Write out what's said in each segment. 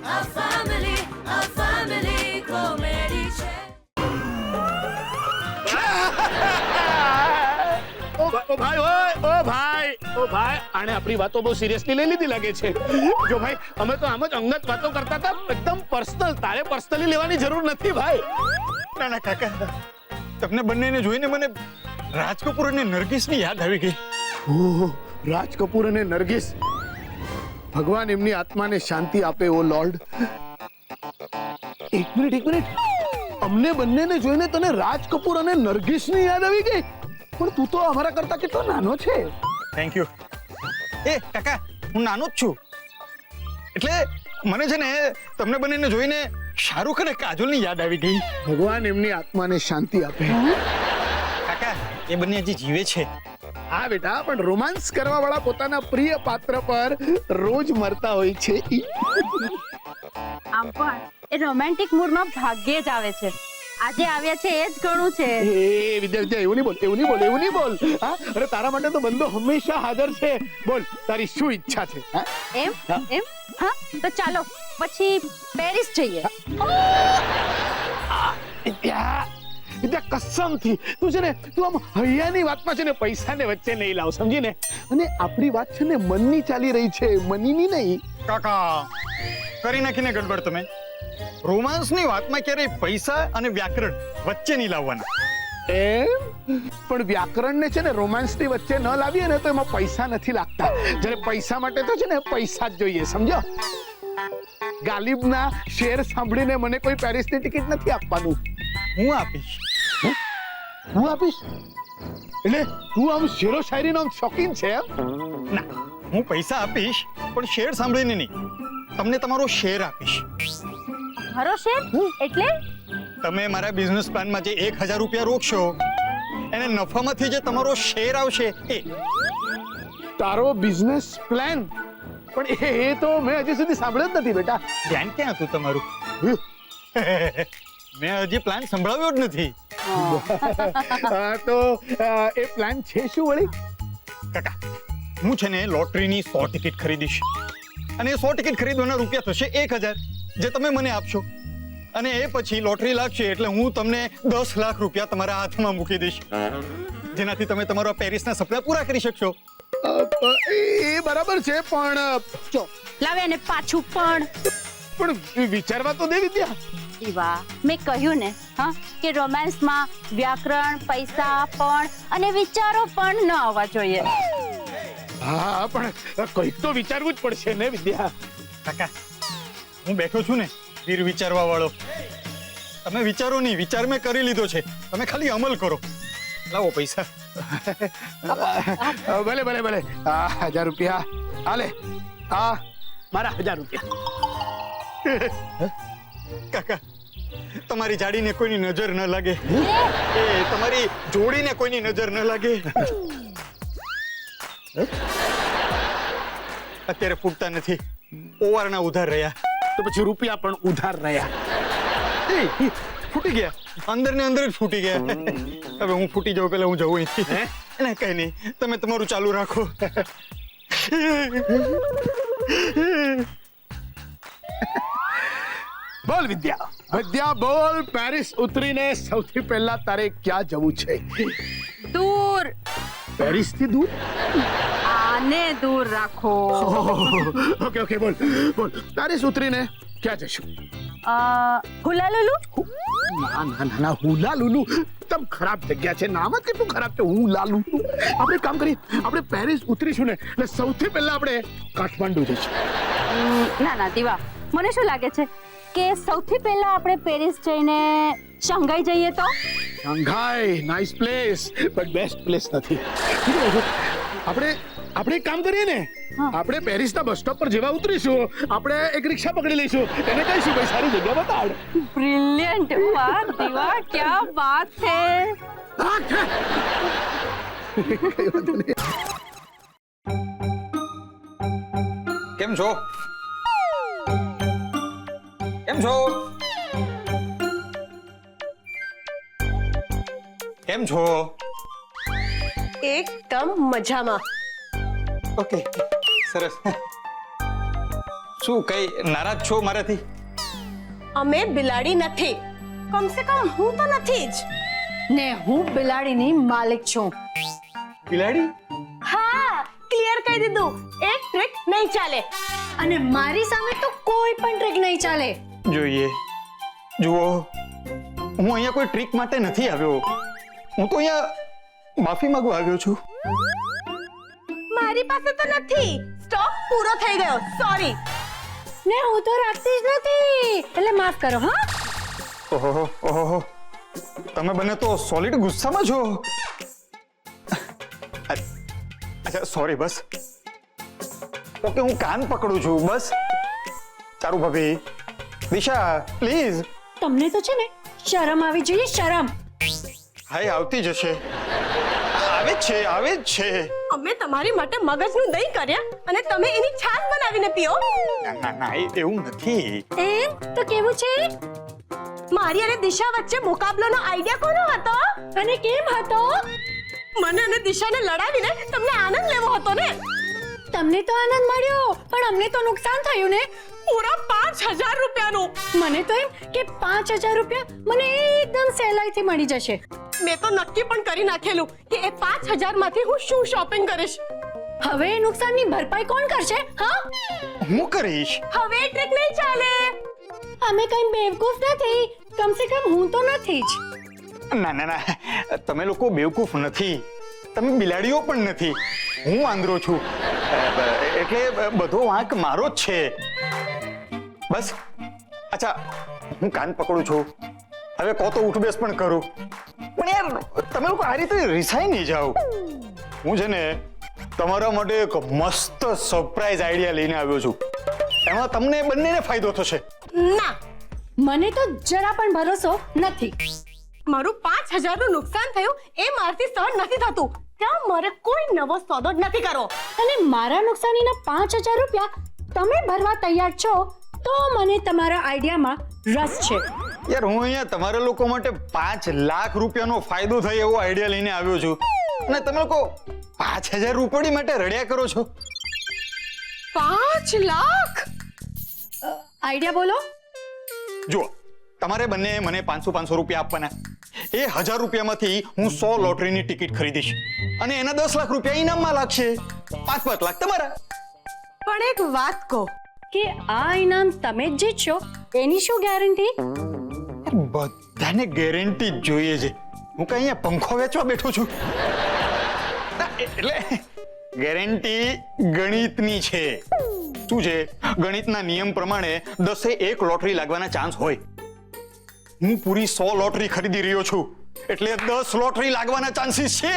a family comedy ઓ ભાઈ ઓ ભાઈ આને આપણી વાતો બહુ સિરિયસલી લઈ લીધી લાગે છે. જો ભાઈ અમે તો આમ જ અંગત વાતો કરતા હતા, એકદમ પર્સનલ. તારે પર્સનલી લેવાની જરૂર નથી ભાઈ. ના ના કાકા, તમને બંનેને જોઈને મને રાજ કપૂર અને નરગિસની યાદ આવી ગઈ. ઓહ, રાજ કપૂર અને નરગિસ, ભગવાન એમની આત્માને શાંતિ આપે ઓ લોર્ડ. એક મિનિટ, અમને બંનેને જોઈને તને રાજ કપૂર અને નરગિસની યાદ આવી ગઈ? પણ તું તો અમારા કરતા કેટલો નાનો છે. Thank you. એ કાકા, હું નાનો જ છું. એટલે મને છે ને તમને બંનેને જોઈને શાહરુખ અને કાજોલની યાદ આવી ગઈ. ભગવાન એમની આત્માને શાંતિ આપે. કાકા, એ બંને હજી જીવે છે. હા બેટા, પણ રોમાન્સ કરવા વાળા પોતાના પ્રિય પાત્ર પર રોજ મરતા હોય છે. આમ પણ એ રોમેન્ટિક મૂડમાં ભાગ્યે જ આવે છે. આજે આવ્યા છે એ જ ઘણું છે. એ વિદ્યા એવું નહીં બોલ. હા, અરે તારા માટે તો બંદો હંમેશા હાજર છે. બોલ, તારી શું ઈચ્છા છે? એમ હા, તો ચાલો પછી પેરિસ જઈએ. વિદ્યા, કસમથી તું છે ને, તું આમ હૈયાની વાતમાં છે ને પૈસાને વચ્ચે નહીં લાવ, સમજી ને? અને આપણી વાત છે ને મનની ચાલી રહી છે, મનીની નહીં. કાકા, કરી નાખીને ગડબડ તમે. રોમાન્સની વાતમાં ક્યારેય પૈસા અને વ્યાકરણ વચ્ચે નહીં લાવવાના. એમ? પણ વ્યાકરણને છે ને રોમાન્સની વચ્ચે ન લાવીએ ને તો એમાં પૈસા નથી લાગતા. જ્યારે પૈસા માટે તો છે ને પૈસા જ જોઈએ, સમજો? ગાલિબના શેર સાંભળીને મને કોઈ પેરિસની ટિકિટ નથી આપવાનું. હું આપીશ. હું આપીશ? એટલે તું આમ શેરો શાયરીનો આમ શોખીન છે એમ? ના, હું પૈસા આપીશ પણ શેર સાંભળીને નહીં. તમને તમારો શેર આપીશ. મારો શેર એટલે? તમે મારા બિઝનેસ પ્લાનમાં જે 1000 રૂપિયા રોકશો એને નફામાંથી જે તમારો શેર આવશે એ. તારો બિઝનેસ પ્લાન? પણ એ તો મેં હજી સુધી સાંભળ્યો જ નથી બેટા. ધ્યાન ક્યાં હતું તમારું? મેં હજી પ્લાન સંભળાવ્યો જ નથી. તો એ પ્લાન છે શું વળી? કાકા, હું છે ને લોટરીની 100 ટિકિટ ખરીદીશ અને એ 100 ટિકિટ ખરીદવાના રૂપિયા થશે 1000 જે તમે મને આપશો. અને એ પછી લોટરી લાગશે એટલે હું તમને 10 લાખ રૂપિયા તમારા હાથમાં મૂકી દઈશ, જેનાથી તમે તમારા પેરિસના સપના પૂરા કરી શકશો. એ બરાબર છે, પણ જો લાવે ને પાછું પણ વિચારવા તો દે વિદ્યા. દીવા, મેં કહ્યું ને કે રોમાન્સમાં વ્યાકરણ, પૈસા પણ અને વિચારો પણ ન આવવા જોઈએ. હા, પણ કંઈક તો વિચારવું જ પડશે ને વિદ્યા. કાકા, હું બેઠો છું ને વીર વિચારવા વાળો. તમે વિચારો નહીં, વિચાર મેં કરી લીધો છે. તમે ખાલી અમલ કરો. લાવો પૈસા. ભલે 1000 રૂપિયા હાલે. હા, મારા 1000 રૂપિયા. કાકા, તમારી જાડીને કોઈની નજર ન લાગે, એ તમારી જોડીને કોઈની નજર ન લાગે. અત્યારે ફૂટતા નથી, ઓવારના ઉધાર રહ્યા. તો પછી રૂપિયા પણ ઉધાર રહ્યા. ફૂટી ગયા, અંદર ને અંદર જ ફૂટી ગયા. હવે હું ફૂટી જાઉં પેલા હું જવું અહીંથી. ના કઈ નહીં, તમે તમારું ચાલુ રાખો. બોલ વિદ્યા બોલ. પેરિસ ઉતરીને સૌથી પહેલા તારે ક્યાં જવું છે? દૂર. પેરિસ થી દૂર? આને દૂર રાખો. ઓકે, બોલ. પેરિસ ઉતરીને ક્યાં જશું? હુલાલુલુ. ના, હુલાલુલુ તમ ખરાબ જગ્યા છે. નામ જ કેટલું ખરાબ છે, હુલાલુલુ. આપણે કામ કરીએ, આપણે પેરિસ ઉતરીશું ને એટલે સૌથી પહેલા આપણે કાઠમાંડુ જઈશું. ના દીવા, મને શું લાગે છે કે સૌથી પહેલા આપણે પેરિસ જઈને શંઘાઈ જઈએ તો? શંઘાઈ nice place, but best place નથી. આપણે એક કામ કરીએ ને, આપણે પેરિસના બસ સ્ટોપ પર જેવા ઉતરીશું આપણે એક રિક્ષા પકડી લઈશું, એને કહીશું ભાઈ સારી જગ્યા બતાડ. બ્રિલિયન્ટ. વાહ દીવા, ક્યા બાત છે. કેમ છો? કેમ છો? કેમ છો? એકદમ મજામાં. ઓકે, સરસ. શું કઈ નારાજ છો મારાથી? અમે બિલાડી નથી, કમસે કમ હું તો નથી જ. ને હું બિલાડીની માલિક છું. બિલાડી? હા, ક્લિયર કહી દીધું. એક ટ્રીક નહીં ચાલે. અને મારી સામે તો કોઈ પણ ટ્રીક નહીં ચાલે. જોઈએ, જુઓ, હું અહીંયા કોઈ ટ્રીક માટે નથી આવ્યો. હું તો અહીંયા માફી માંગવા આવ્યો છું. મારી પાસે તો નથી. સ્ટોક પૂરો થઈ ગયો. સોરી. ને હું તો રાખતી જ નથી, એટલે માફ કરો. હા, ઓહો ઓહો, તમે બંને તો સોલિડ ગુસ્સામાં છો. અચ્છા સોરી, બસ. ઓકે, હું કાન પકડું છું, બસ. ચારુ ભાભી, દિશા પ્લીઝ. તમને તો છે ને શરમ આવી જોઈએ, શરમ. હાય, આવતી જશે. આવે જ છે, આવે જ છે. અમે તમારી માટે મગજનું દહીં કર્યા અને તમે એની છાશ બનાવીને પીઓ. ના ના, એવું નથી. એમ તો કેવું છે? મારી અને દિશા વચ્ચે મુકાબલાનો આઈડિયા કોનો હતો? અને કેમ હતો? મને અને દિશાને લડાવીને તમને આનંદ લેવો હતો ને. તમને તો આનંદ મળ્યો, પણ અમને તો નુકસાન થયું ને. પૂરા 5000 રૂપિયાનું. મને તો એમ કે 5000 રૂપિયા મને એકદમ સહેલાઈથી મળી જશે. મેં તો નક્કી પણ કરી નાખેલું કે એ 5000 માંથી હું શું શોપિંગ કરીશ. હવે એ નુકસાનની ભરપાઈ કોણ કરશે? હા, હું કરીશ. હવે એ ટ્રીક નહીં ચાલે. અમે કઈ બેવકૂફ નથી, કમસે કમ હું તો નથી જ. ના ના ના, તમે લોકો બેવકૂફ નથી, તમે બિલાડીઓ પણ નથી. હું આંધળો છું, એટલે બધો વાંક મારો જ છે. બસ. અચ્છા, હું કાન પકડું છું. હવે કહો તો ઉઠ બેસ પણ કરું. પણ યાર, તમે લોકો આ રીતે રિસાઈ નહીં જાઓ. હું છે ને તમારા માટે એક મસ્ત સરપ્રાઈઝ આઈડિયા લઈને આવ્યો છું. એમાં તમને બંનેને ફાયદો થશે. ના, મને તો જરા પણ ભરોસો નથી. મારું 5000 નું નુકસાન થયું એ મારથી સહન નથી થતું. ત્યાં મારે કોઈ નવો સોદો જ નથી કરવો. અને મારા નુકસાનીના 5000 રૂપિયા તમે ભરવા તૈયાર છો તો મને તમારા આઈડિયામાં રસ છે. યાર, હું અહીંયા તમારા લોકો માટે 5 લાખ રૂપિયાનો ફાયદો થાય એવો આઈડિયા લઈને આવ્યો છું, અને તમે લોકો 5000 રૂપિયા માટે રડ્યા કરો છો. 5 લાખ? આઈડિયા બોલો. જુઓ, તમારે બંને મને 500 રૂપિયા આપવાના. એ 1000 રૂપિયામાંથી હું 100 લોટરીની ટિકિટ ખરીદીશ, અને એના 10 લાખ રૂપિયા ઇનામમાં લાગશે. 5 લાખ તમારા. પણ એક વાત કહો, કે આ ઇનામ તમે જ જીતશો એની શું ગેરંટી? બધાને ગેરંટી જ જોઈએ છે. હું કઈ અહીંયા પંખો વેચવા બેઠો છું? ના, એટલે ગેરંટી ગણિતની છે. શું છે? ગણિતના નિયમ પ્રમાણે 10 એ 1 લોટરી લાગવાના ચાન્સ હોય. હું પૂરી 100 લોટરી ખરીદી રહ્યો છું, એટલે 10 લોટરી લાગવાના ચાન્સીસ છે.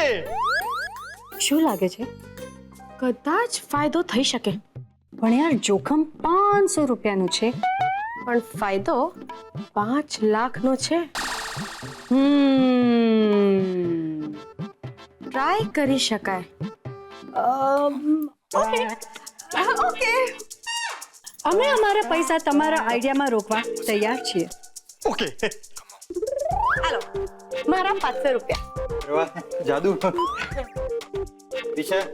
શું લાગે છે? કદાચ ફાયદો થઈ શકે. પણ યાર, જોખમ 500 રૂપિયાનું છે. પણ ફાયદો 5 લાખનો છે. ટ્રાય કરી શકાય. Okay, okay. અમે અમારા પૈસા તમારા આઈડિયામાં રોકવા તૈયાર છીએ. ઓકે. હાલો, મારા 500 રૂપિયા. વાહ, જાદુ. દિશા,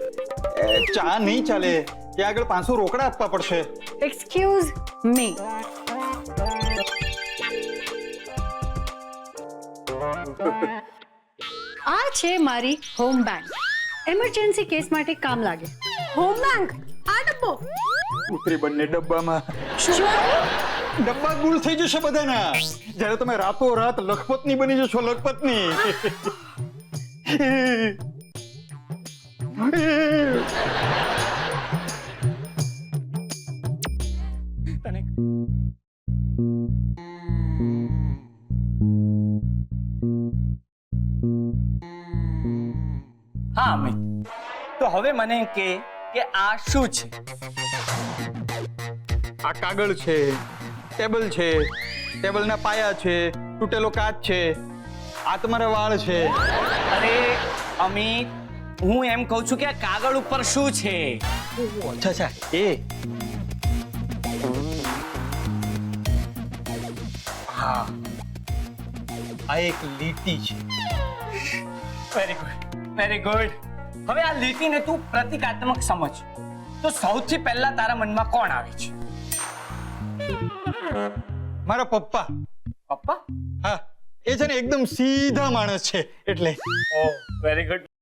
ચા નહીં ચાલે. ત્યાં આગળ 500 રોકડા આપવા પડશે. Excuse me. આ છે મારી હોમ બેંક. એમરજન્સી કેસ માટે કામ લાગે. Home bank? આ ડબ્બો? ઉતરી બંને ડબ્બામાં. ડબ્બા ગુલ થઈ જશે બધાના જ્યારે તમે રાતો રાત લખપતની બની જશો. લખપતની. હા અમિત, તો હવે મને કે આ શું છે? આ કાગળ છે, ટેબલ છે, ટેબલના પાયા છે, તૂટેલો કાચ છે, આ તમારા વાળ છે. અરે અમિત, હું એમ કહું છું કે આ કાગળ ઉપર શું છે? અચ્છા, એ હા, આ એક લીટી છે. Very good, very good. હવે આ લીટીને તું પ્રતિકાત્મક સમજ. તો સૌથી પહેલા તારા મનમાં કોણ આવે છે? મારા પપ્પા. પપ્પા? હા, એ છે ને એકદમ સીધા માણસ છે એટલે. ઓ વેરી ગુડ.